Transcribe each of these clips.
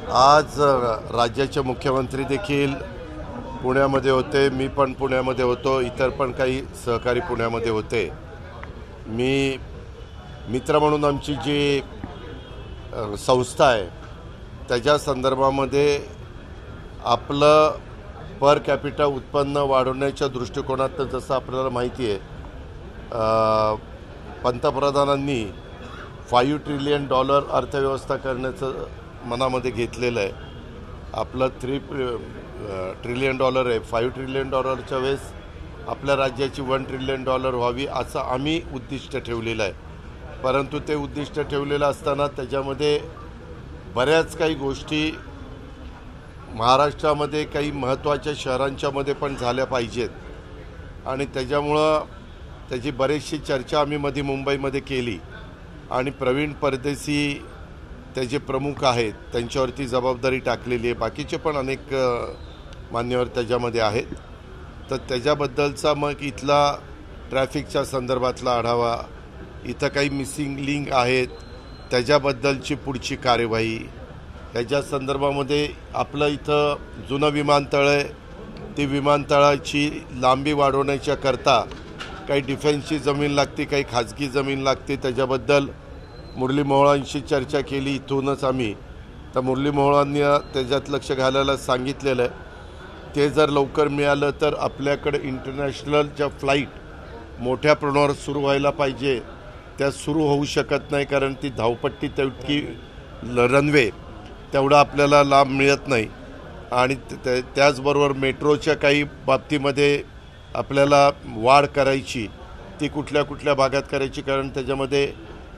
आज राज्याचे मुख्यमंत्री देखील पुण्यामध्ये होते. मी पण पुण्यामध्ये होतो. इतर पण काही सहकारी पुण्यामध्ये होते. मी मित्र म्हणून आमची जी संस्था आहे त्याच्या संदर्भामध्ये आपलं पर कॅपिटा उत्पन्न वाढवण्याच्या दृष्टिकोनातून जसं आपल्याला माहिती आहे, पंतप्रधानांनी $5 ट्रिलियन अर्थव्यवस्था करण्याचं मनामध्ये घेतलेलं आहे. आपलं $3 ट्रिलियन आहे. $5 ट्रिलियनच्या वेळेस आपल्या राज्याची $1 ट्रिलियन व्हावी असं आम्ही उद्दिष्ट ठेवलेलं आहे. परंतु ते उद्दिष्ट ठेवलेलं असताना त्याच्यामध्ये बऱ्याच काही गोष्टी महाराष्ट्रामध्ये काही महत्त्वाच्या शहरांच्यामध्ये पण झाल्या पाहिजेत आणि त्याच्यामुळं त्याची बरीचशी चर्चा आम्ही मुंबईमध्ये केली आणि प्रवीण परदेशी त्याचे प्रमुख आहेत त्यांच्यावरती जबाबदारी टाकलेली आहे. बाकीचे पण अनेक मान्यवर त्याच्यामध्ये आहेत. तर त्याच्याबद्दलचा मग इथला ट्रॅफिकच्या संदर्भातला आढावा, इथं काही मिसिंग लिंक आहेत त्याच्याबद्दलची पुढची कार्यवाही, त्याच्या संदर्भामध्ये आपलं इथं जुनं विमानतळ आहे, ती विमानतळाची लांबी वाढवण्याच्या करता काही डिफेन्सची जमीन लागते, काही खाजगी जमीन लागते. त्याच्याबद्दल मुरली मोहोळांशी चर्चा केली इथूनच आम्ही. तर मुरली मोहोळांनी त्याच्यात लक्ष घालायला सांगितलेलं आहे. ते जर लवकर मिळालं तर आपल्याकडे इंटरनॅशनल ज्या फ्लाईट मोठ्या प्रमाणावर सुरू व्हायला पाहिजे त्या सुरू होऊ शकत नाही, कारण ती धावपट्टी तितकी रनवे तेवढा आपल्याला लाभ मिळत नाही. आणि त्याचबरोबर मेट्रोच्या काही बाबतीमध्ये आपल्याला वाढ करायची, ती कुठल्या कुठल्या भागात करायची, कारण त्याच्यामध्ये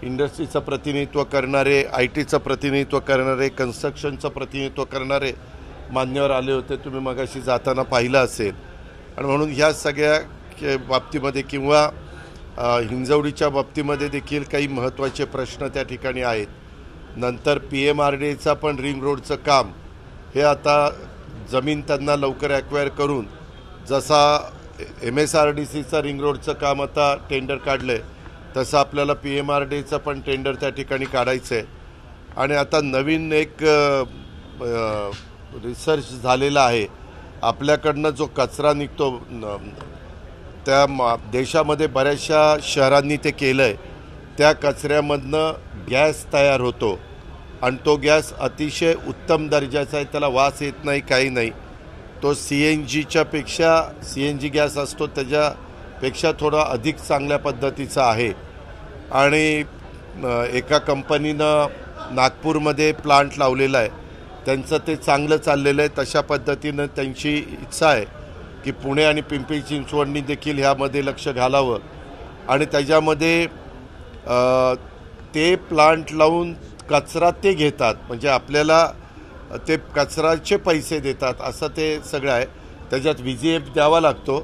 इंडस्ट्रीचं प्रतिनिधित्व करणारे, IT चं प्रतिनिधित्व करणारे, कन्स्ट्रक्शनचं प्रतिनिधित्व करणारे मान्यवर आले होते. तुम्ही मगाशी जाताना पाहिलं असेल. आणि म्हणून ह्या सगळ्या बाबतीमध्ये किंवा हिंजवडीच्या बाबतीमध्ये देखील काही महत्त्वाचे प्रश्न त्या ठिकाणी आहेत. नंतर PMRDAचं पण रिंग रोडचं काम हे आता जमीन त्यांना लवकर ॲक्वायर करून, जसा MSRDCचं रिंग रोडचं काम आता टेंडर काढलं आहे तसं आपल्याला PMRDAचं पण टेंडर त्या ठिकाणी काढायचं आहे. आणि आता नवीन एक रिसर्च झालेला आहे. आपल्याकडनं जो कचरा निघतो त्या देशामध्ये बऱ्याचशा शहरांनी ते केलं आहे, त्या कचऱ्यामधनं गॅस तयार होतो आणि तो गॅस अतिशय उत्तम दर्जाचा आहे, त्याला वास येत नाही, काही नाही. तो CNGच्या पेक्षा, CNG गॅस असतो त्याच्यापेक्षा थोडा अधिक चांगल्या पद्धतीचा आहे. आणि एका कंपनीनं नागपूरमध्ये प्लांट लावलेला आहे, त्यांचं ते चांगलं चाललेलं आहे. तशा पद्धतीनं त्यांची इच्छा आहे की पुणे आणि पिंपरी चिंचवडनी देखील ह्यामध्ये लक्ष घालावं आणि त्याच्यामध्ये ते प्लांट लावून कचरा ते घेतात, म्हणजे आपल्याला ते कचराचे पैसे देतात असं ते सगळं आहे. त्याच्यात VGF द्यावा लागतो.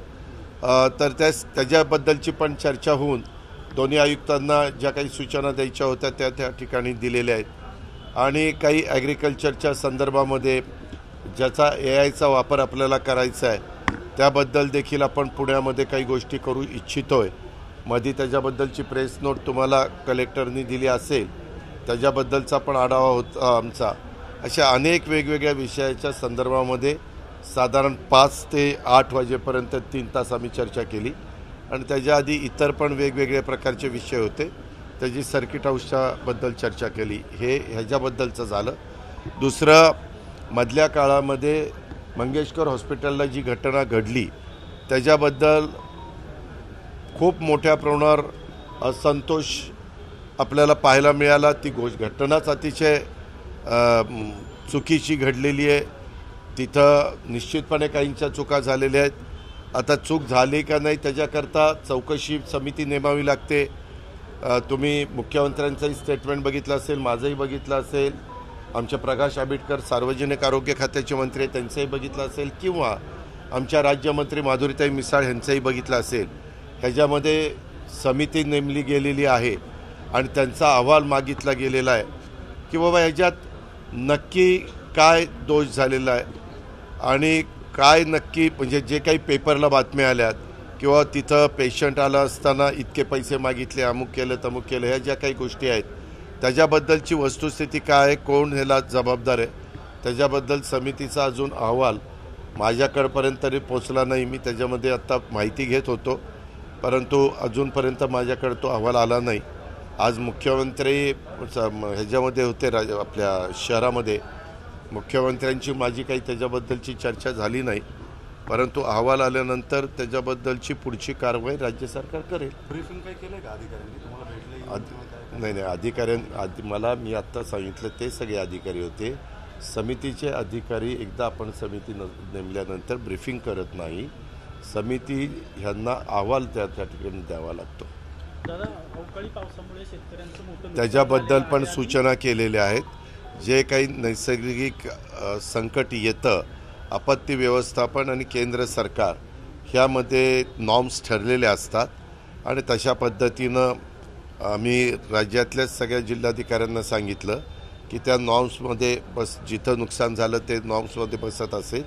तर त्याच्याबद्दलची पण चर्चा होऊन दोन्ही आयुक्तांना ज्या काही सूचना द्यायच्या होत्या त्या ठिकाणी दिलेल्या आहेत. आणि काही ॲग्रिकल्चरच्या संदर्भामध्ये ज्याचा AIचा वापर आपल्याला करायचा आहे त्याबद्दल देखील आपण पुण्यामध्ये काही गोष्टी करू इच्छितो आहे. मध्ये त्याच्याबद्दलची प्रेस नोट तुम्हाला कलेक्टरनी दिली असेल, त्याच्याबद्दलचा पण आढावा होता आमचा. अशा अनेक वेगवेगळ्या विषयाच्या संदर्भामध्ये साधारण 5 ते 8 वाजेपर्यंत 3 तास आम्ही चर्चा केली. आणि त्याच्या आधी इतर पण वेगवेगळ्या प्रकारचे विषय होते, त्याची सर्किट हाऊसच्याबद्दल चर्चा केली. हे ह्याच्याबद्दलचं झालं. दुसरं, मधल्या काळामध्ये मंगेशकर हॉस्पिटलला जी घटना घडली त्याच्याबद्दल खूप मोठ्या प्रमाणावर असंतोष आपल्याला पाहायला मिळाला. ती घटनाच अतिशय चुकीची घडलेली आहे. तिथं निश्चितपणे काहींच्या चुका झालेल्या आहेत. आता चूक झाली का नाही त्याच्याकरता चौकशी समिती नेमावी लागते. तुम्ही मुख्यमंत्र्यांचंही स्टेटमेंट बघितलं असेल, माझंही बघितलं असेल, आमचे प्रकाश आंबेडकर सार्वजनिक आरोग्य खात्याचे मंत्री त्यांचंही बघितलं असेल, किंवा आमच्या राज्यमंत्री माधुरीताई मिसाळ यांचंही बघितलं असेल. ह्याच्यामध्ये समिती नेमली गेलेली आहे आणि त्यांचा अहवाल मागितला गेलेला आहे की बाबा ह्याच्यात नक्की काय दोष झालेला आहे आणि काय नक्की, म्हणजे जे काही पेपरला बातम्या आल्यात किंवा तिथं पेशंट आला असताना इतके पैसे मागितले, अमुक केलं तमुक केलं, ह्या ज्या काही गोष्टी आहेत त्याच्याबद्दलची वस्तुस्थिती काय आहे, कोण ह्याला जबाबदार आहे, त्याच्याबद्दल समितीचा अजून अहवाल माझ्याकडपर्यंत तरी पोचला नाही. मी त्याच्यामध्ये आत्ता माहिती घेत होतो, परंतु अजूनपर्यंत माझ्याकडे तो अहवाल आला नाही. आज मुख्यमंत्री ह्याच्यामध्ये होते, आपल्या शहरामध्ये. मुख्यमंत्र्यांची माझी काही त्याच्याबद्दलची चर्चा झाली नाही, परंतु अहवाल आल्यानंतर त्याच्याबद्दलची पुढची कारवाई राज्य सरकार करेल. ब्रीफिंग काही केलं का अधिकाऱ्यांनी? तुम्हाला भेटले? नाही, अधिकाऱ्यां मी आत्ता सांगितलं ते सगळे अधिकारी होते. समितीचे अधिकारी एकदा आपण समिती नेमल्यानंतर ब्रीफिंग करत नाही. समिती ह्यांना अहवाल त्या ठिकाणी द्यावा लागतो. अवकाळी पावसामुळे शेतकऱ्यांचं मोठं त्याच्याबद्दल पण सूचना केलेल्या आहेत. जे काही नैसर्गिक संकट येतं, आपत्ती व्यवस्थापन आणि केंद्र सरकार ह्यामध्ये नॉर्म्स ठरलेले असतात आणि तशा पद्धतीनं आम्ही राज्यातल्या सगळ्या जिल्हाधिकाऱ्यांना सांगितलं की त्या नॉर्म्समध्ये जिथं नुकसान झालं ते नॉर्म्समध्ये बसत असेल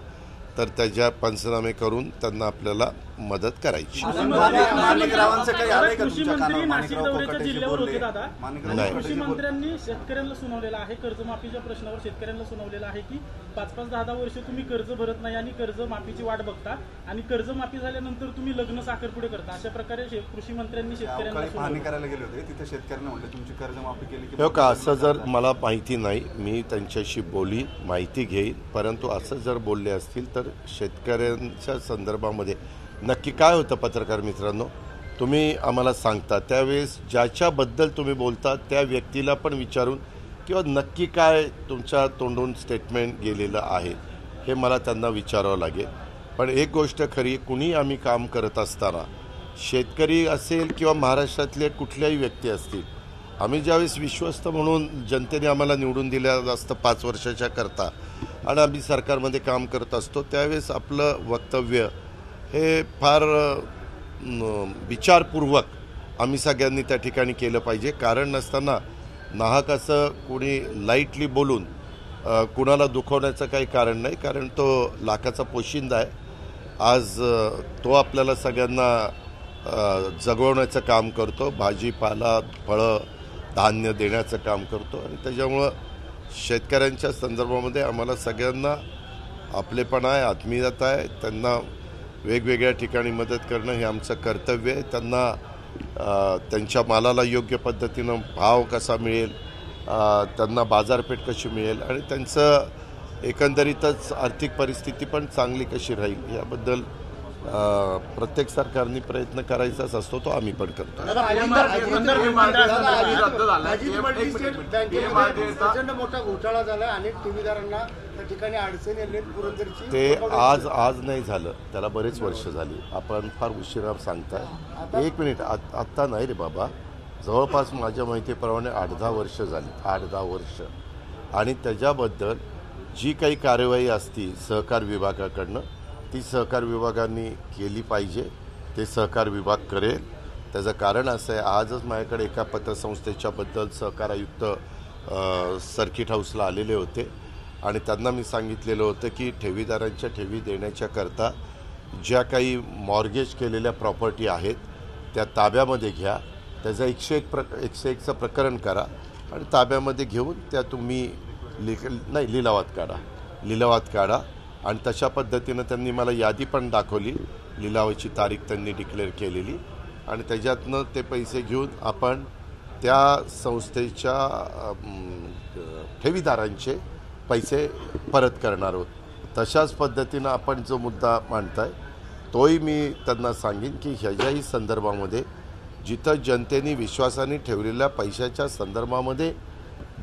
तर त्याच्या पंचनामे करून त्यांना आपल्याला मदत करायची. माणिकरावांचं काही आलंय का कृषी तुमच्या मंत्री कानावर? नाशिक दौऱ्याच्या जिल्ह्यावर होते दादा. नाही. कृषी मंत्र्यांनी शेतकऱ्यांना सुनावलेलं आहे, कर्जमाफीच्या प्रश्नावर शेतकऱ्यांना सुनावलेलं आहे की 5-5, 10-10 वर्ष तुम्ही कर्ज भरत नाही आणि कर्जमाफीची वाट बघता आणि कर्जमाफी झाल्यानंतर तुम्ही लग्न साखरपुडे करता. अशा प्रकारे कृषी मंत्र्यांनी शेतकऱ्यांना पाहणी करायला गेले होते, तिथे शेतकऱ्यांना म्हटलं तुमची कर्जमाफी केली की हो का? असं जर मला माहिती नाही, मी त्यांच्याशी माहिती घेईन, परंतु असं जर बोलले असतील तर शेतकऱ्यांच्या संदर्भामध्ये नक्की काय होतं? पत्रकार मित्रांनो, तुम्ही आम्हाला सांगता त्यावेळेस ज्याच्याबद्दल तुम्ही बोलता त्या व्यक्तीला पण विचारून किंवा नक्की काय तुमच्या तोंडून स्टेटमेंट गेलेलं आहे हे मला त्यांना विचारावं लागेल. पण एक गोष्ट खरी, कुणी आम्ही काम करत असताना, शेतकरी असेल किंवा महाराष्ट्रातले कुठल्याही व्यक्ती असतील, आम्ही ज्यावेळेस विश्वस्त म्हणून जनतेने आम्हाला निवडून दिलं असतं 5 वर्षाच्या करता आणि आम्ही सरकारमध्ये काम करत असतो, त्यावेळेस आपलं वक्तव्य हे फार विचारपूर्वक आम्ही सगळ्यांनी त्या ठिकाणी केलं पाहिजे. कारण नसताना नाहक असं कोणी लाईटली बोलून कुणाला दुखवण्याचं काही कारण नाही, कारण तो लाखाचा पोशिंदा आहे. आज तो आपल्याला सगळ्यांना जगवण्याचं काम करतो, भाजीपाला, फळं, धान्य देण्याचं काम करतो आणि त्याच्यामुळं शेतकऱ्यांच्या संदर्भामध्ये आम्हाला सगळ्यांना आपलेपणा आहे, आत्मीयता आहे. त्यांना वेगवेगळ्या ठिकाणी मदत करणं हे आमचं कर्तव्य आहे. त्यांना त्यांच्या मालाला योग्य पद्धतीनं भाव कसा मिळेल, त्यांना बाजारपेठ कशी मिळेल आणि त्यांचं एकंदरीतच आर्थिक परिस्थिती पण चांगली कशी राहील याबद्दल प्रत्येक सरकारने प्रयत्न करायचाच असतो, तो आम्ही पण करतो. मोठा घोटाळा झाला, अनेक ठेवीदारांना त्या ठिकाणी अडचणी आली. पुरंदरची ते आज नाही झालं, त्याला बरेच वर्ष झाली. आपण फार उशिरा सांगताय. 1 मिनिट, आत्ता नाही रे बाबा, जवळपास माझ्या माहितीप्रमाणे 8-10 वर्ष झाली, 8-10 वर्ष. आणि त्याच्याबद्दल जी काही कार्यवाही असती सहकार विभागाकडनं, ती सहकार विभागाने केली पाहिजे. ते सहकार विभाग करेल. त्याचं कारण असं आहे, आजच माझ्याकडे एका पतसंस्थेच्याबद्दल सहकार आयुक्त सर्किट हाऊसला आलेले होते आणि त्यांना मी सांगितलेलं होतं की ठेवीदारांच्या ठेवी देण्याच्याकरता ज्या काही मॉर्गेज केलेल्या प्रॉपर्टी आहेत त्या ताब्यामध्ये घ्या, त्याचं 101चं प्रकरण करा आणि ताब्यामध्ये घेऊन त्या तुम्ही लिलावात काढा. आणि तशा पद्धतीनं त्यांनी मला यादी पण दाखवली, लिलावाची तारीख त्यांनी डिक्लेअर केलेली आणि त्याच्यातनं ते पैसे घेऊन आपण त्या संस्थेच्या ठेवीदारांचे पैसे परत करणार आहोत. तशाच पद्धतीनं आपण जो मुद्दा मांडताय तोही मी त्यांना सांगेन की ह्याच्याही संदर्भामध्ये जिथं जनतेने विश्वासाने ठेवलेल्या पैशाच्या संदर्भामध्ये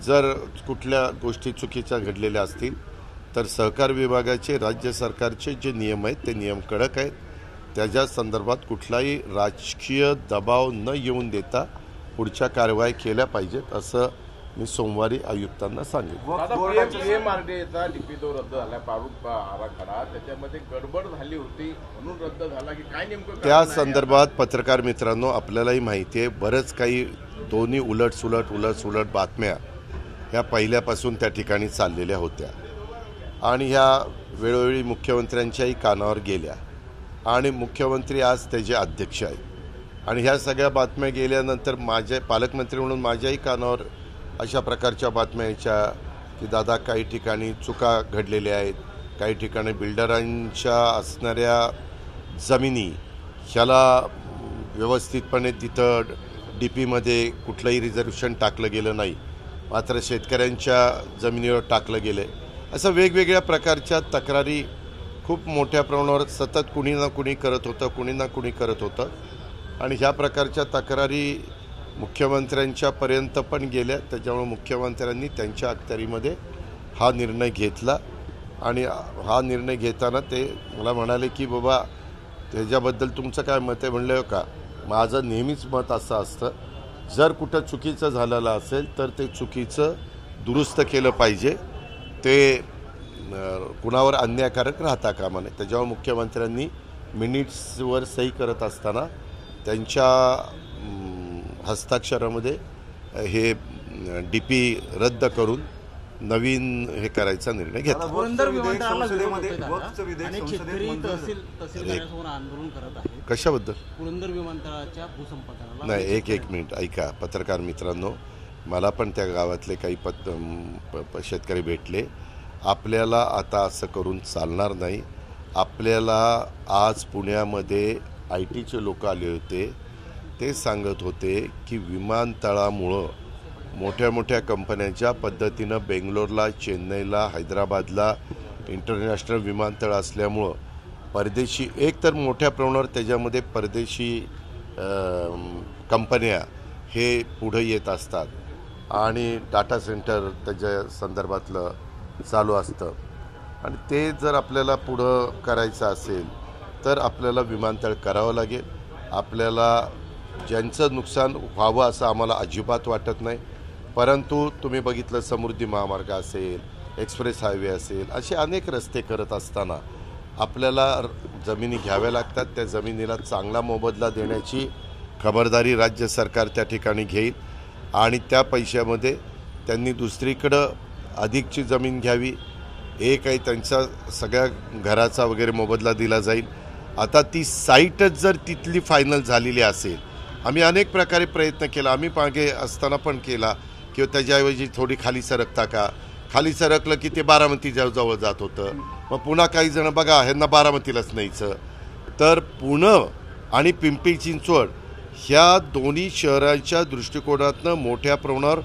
जर कुठल्या गोष्टी चुकीच्या घडलेल्या असतील तर सहकार विभागाचे, राज्य सरकारचे जे नियम आहेत ते नियम कडक आहेत. त्याच्या संदर्भात कुठलाही राजकीय दबाव न येऊन देता पुढच्या कारवाई केल्या पाहिजेत असं मी सोमवारी आयुक्तांना सांगेन. पीएमआरडीएचा DP2 रद्द झाला, प्रारूप आराखडा त्याच्यामध्ये गडबड झाली होती म्हणून रद्द झाला की काय नेमकं? त्या संदर्भात पत्रकार मित्रांनो आपल्यालाही माहिती आहे, बरंच काही दोन्ही उलटसुलट बातम्या ह्या पहिल्यापासून त्या ठिकाणी चाललेल्या होत्या आणि ह्या वेळोवेळी मुख्यमंत्र्यांच्याही कानावर गेल्या आणि मुख्यमंत्री आज त्याचे अध्यक्ष आहेत आणि ह्या सगळ्या बातम्या गेल्यानंतर माझे पालकमंत्री म्हणून माझ्याही कानावर अशा प्रकारच्या बातम्या यायच्या की दादा काही ठिकाणी चुका घडलेल्या आहेत, काही ठिकाणी बिल्डरांच्या असणाऱ्या जमिनी ह्याला व्यवस्थितपणे तिथं DPमध्ये कुठलंही रिझर्वेशन टाकलं गेलं नाही, मात्र शेतकऱ्यांच्या जमिनीवर टाकलं गेलं आहे. असं वेगवेगळ्या प्रकारच्या तक्रारी खूप मोठ्या प्रमाणावर सतत कुणी ना कुणी करत होतं आणि ह्या प्रकारच्या तक्रारी मुख्यमंत्र्यांच्यापर्यंत पण गेल्या. त्याच्यामुळे मुख्यमंत्र्यांनी त्यांच्या अखत्यारीमध्ये हा निर्णय घेतला आणि हा निर्णय घेताना ते मला म्हणाले की बाबा त्याच्याबद्दल तुमचं काय मत आहे. म्हणलं का माझं नेहमीच मत असं असतं, जर कुठं चुकीचं झालेलं असेल तर ते चुकीचं दुरुस्त केलं पाहिजे, ते कुणावर अन्यायकारक राहता कामा नये. त्याच्यावर मुख्यमंत्र्यांनी मिनिट्सवर सही करत असताना त्यांच्या हस्ताक्षरामध्ये हे DP रद्द करून नवीन हे करायचा निर्णय घेतला. पुरंदर विमानतळाला संसदेमध्ये विरोध होतोय वक्फचं विधेयक आणि संसदेत शेतकरी मंजूर झालं. तहसीलदारांसमोर आंदोलन करत आहे. कशाबद्दल? पुरंदर विमानतळाच्या भूसंपादनाला नाही, एक मिनिट ऐका पत्रकार मित्रांनो, मला पण त्या गावातले काही शेतकरी भेटले. आपल्याला आता असं करून चालणार नाही. आपल्याला आज पुण्यामध्ये ITचे लोक आले होते, ते सांगत होते की विमानतळामुळं मोठ्या मोठ्या कंपन्या ज्या पद्धतीनं बेंगलोरला, चेन्नईला, हैदराबादला इंटरनॅशनल विमानतळ असल्यामुळं परदेशी एकतर मोठ्या प्रमाणावर त्याच्यामध्ये परदेशी कंपन्या हे पुढं येत असतात आणि डाटा सेंटर त्याच्या संदर्भातलं चालू असतं आणि ते जर आपल्याला पुढं करायचं असेल तर आपल्याला विमानतळ करावं लागेल. आपल्याला ज्यांचं नुकसान व्हावं असं आम्हाला अजिबात वाटत नाही, परंतु तुम्ही बघितलं समृद्धी महामार्ग असेल, एक्सप्रेस हायवे असेल, असे अनेक रस्ते करत असताना आपल्याला जमिनी घ्याव्या लागतात. त्या जमिनीला चांगला मोबदला देण्याची खबरदारी राज्य सरकार त्या ठिकाणी घेईल आणि त्या पैशामध्ये त्यांनी दुसरीकडं अधिकची जमीन घ्यावी. काही त्यांचा सगळ्या घराचा वगैरे मोबदला दिला जाईल. आता ती साईटच जर तिथली फायनल झालेली असेल, आम्ही अनेक प्रकारे प्रयत्न केला, आम्ही मागे असताना पण केला किंवा त्याच्याऐवजी थोडी खाली सरकता का, खाली सरकलं की ते बारामती जवळ जात होतं. मग पुन्हा काही जण बघा ह्यांना बारामतीलाच न्यायचं, तर पुणे आणि पिंपरी चिंचवड ह्या दोन्ही शहरांच्या दृष्टिकोनातनं मोठ्या प्रमाणावर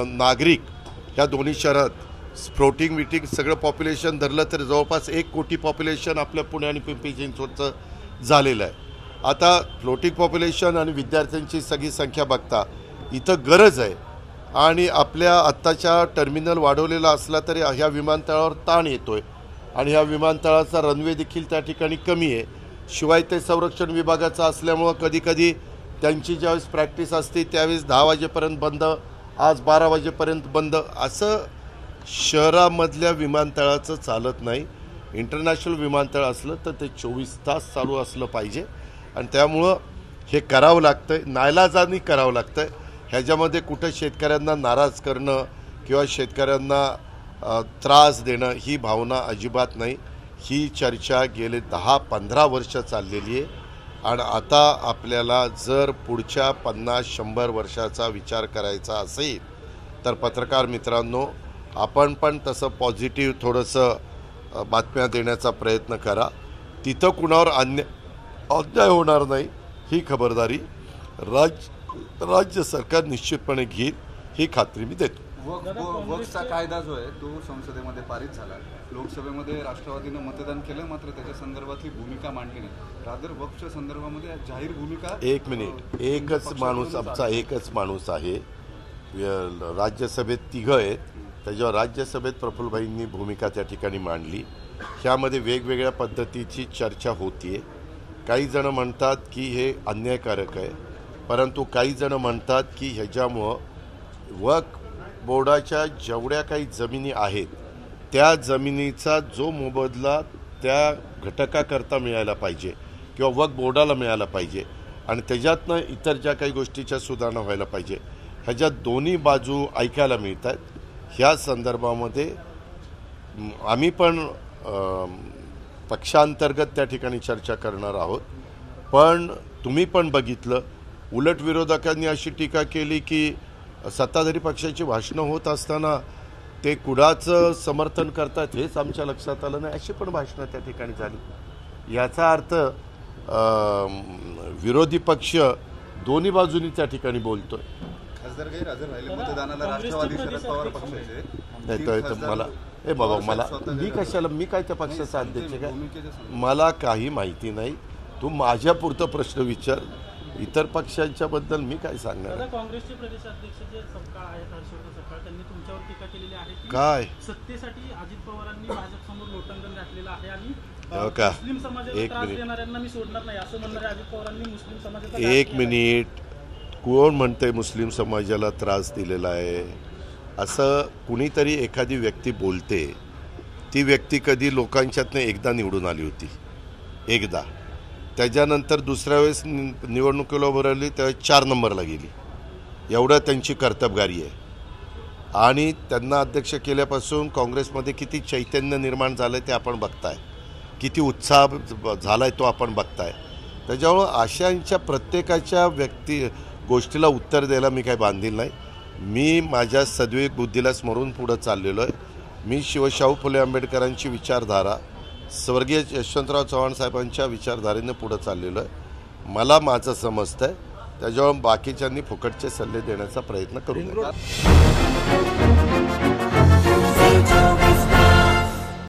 नागरिक ह्या दोन्ही शहरात फ्लोटिंग विटिंग सगळं पॉप्युलेशन धरलं तर जवळपास 1 कोटी पॉप्युलेशन आपल्या पुणे आणि पिंपरी चिंचवडचं झालेलं आहे. आता फ्लोटिंग पॉप्युलेशन आणि विद्यार्थ्यांची सगळी संख्या बघता इथं गरज आहे आणि आपल्या आत्ताच्या टर्मिनल वाढवलेला असला तरी ह्या विमानतळावर ताण येतोय आणि ह्या विमानतळाचा रनवे देखील त्या ठिकाणी कमी आहे. शिवाय ते संरक्षण विभागाचं असल्यामुळं कधीकधी त्यांची ज्यावेळेस प्रॅक्टिस असते त्यावेळेस 10 वाजेपर्यंत बंद, आज 12 वाजेपर्यंत बंद, असं शहरामधल्या विमानतळाचं चालत नाही. इंटरनॅशनल विमानतळ असलं तर ते 24 तास चालू असलं पाहिजे आणि त्यामुळं हे करावं लागतं आहे, नाईलाजाने करावं लागतं आहे. ह्याच्यामध्ये कुठं शेतकऱ्यांना नाराज करणं किंवा शेतकऱ्यांना त्रास देणं ही भावना अजिबात नाही. ही चर्चा गेले 10-15 वर्ष चाललेली आहे आणि आता आपल्याला जर पुढच्या 50-100 वर्षाचा विचार करायचा असेल तर पत्रकार मित्रांनो, आपण पण तसं पॉझिटिव्ह थोडंसं बातम्या देण्याचा प्रयत्न करा. तिथं कुणावर अन्याय होणार नाही ही खबरदारी राज्य सरकार निश्चितपणे घेईल, ही खात्री मी देतो. वक्फचा कायदा जो आहे तो संसदेमध्ये पारित झाला, लोकसभेमध्ये राष्ट्रवादीनं मतदान केलं, मात्र त्याच्या संदर्भातली भूमिका मांडली नाही. रादर वक्फच्या संदर्भामध्ये जाहीर भूमिका. एक मिनिट, एकच माणूस, आमचा एकच माणूस आहे. राज्यसभेत 3 आहेत, त्याच्यावर राज्यसभेत प्रफुल्लभाईंनी भूमिका त्या ठिकाणी मांडली. ह्यामध्ये वेगवेगळ्या पद्धतीची चर्चा होतीये. काही जण म्हणतात की हे अन्यायकारक आहे, परंतु काही जण म्हणतात की ह्याच्यामुळं वक्फ बोर्डाच्या जेवढ्या काही जमिनी आहेत त्या जमिनीचा जो मोबदला त्या घटकाकरता मिळायला पाहिजे किंवा वक्फ बोर्डाला मिळायला पाहिजे आणि त्याच्यातनं इतर ज्या काही गोष्टीच्या सुधारणा व्हायला पाहिजे, ह्याच्या दोन्ही बाजू ऐकायला मिळत आहेत. ह्या संदर्भामध्ये आम्ही पण पक्षांतर्गत त्या ठिकाणी चर्चा करणार आहोत. पण तुम्ही पण बघितलं, उलट विरोधकांनी अशी टीका केली की सत्ताधारी पक्षाची भाषणं होत असताना ते कुणाचं समर्थन करतात हेच आमच्या लक्षात आलं नाही, अशी पण भाषणं त्या ठिकाणी झाली. याचा अर्थ विरोधी पक्ष दोन्ही बाजूनी त्या ठिकाणी बोलतोय. खासदार गैरहजर राहिले मतदानाला राष्ट्रवादी शरद पवार पक्षाचे नाही तर मला बाबा मी काय त्या पक्षाचा अध्यक्ष काय, मला काही माहिती नाही. तू माझ्यापुरतं प्रश्न विचार, इतर पक्षांच्या बद्दल मी काय सांगणार. दादा, काँग्रेसचे प्रदेशाध्यक्ष जे सपकाळ आहेत, हर्षवर्धन सपकाळ, त्यांनी तुमच्यावर टीका केलेली आहे की काय सत्तेसाठी अजित पवारांनी भाजपसमोर लोटंगण घातलेलं आहे आणि हो का? मुस्लिम समाजाला एक त्रास मिनिट. देणाऱ्यांना मी सोडणार नाही असं म्हणणारे अजित पवारांनी मुस्लिम समाजाचा घात एक केला. मिनिट, कोण म्हणतंय मुस्लिम समाजाला त्रास दिलेला आहे? असं कुणीतरी एखादी व्यक्ती बोलते, ती व्यक्ती कधी लोकांच्यातनं एकदा निवडून आली होती, एकदा. त्याच्यानंतर दुसऱ्या वेळेस निवडणुकीला उभं राहिली त्यावेळेस 4 नंबरला गेली. एवढं त्यांची कर्तबगारी आहे. आणि त्यांना अध्यक्ष केल्यापासून काँग्रेसमध्ये किती चैतन्य निर्माण झालं ते आपण बघताय, किती उत्साह झाला आहे तो आपण बघताय. त्याच्यामुळं अशांच्या प्रत्येकाच्या गोष्टीला उत्तर द्यायला मी काही बांधील नाही. मी माझ्या सद्विवेक बुद्धीला स्मरून पुढं चाललेलो आहे. मी शिवशाहू फुले आंबेडकरांची विचारधारा, स्वर्गीय यशवंतराव चव्हाण साहेबांच्या विचारधारेने पुढं चाललेलो आहे. मला माझं समजतं आहे, त्याच्यामुळे बाकीच्यांनी फुकटचे सल्ले देण्याचा प्रयत्न करू नये.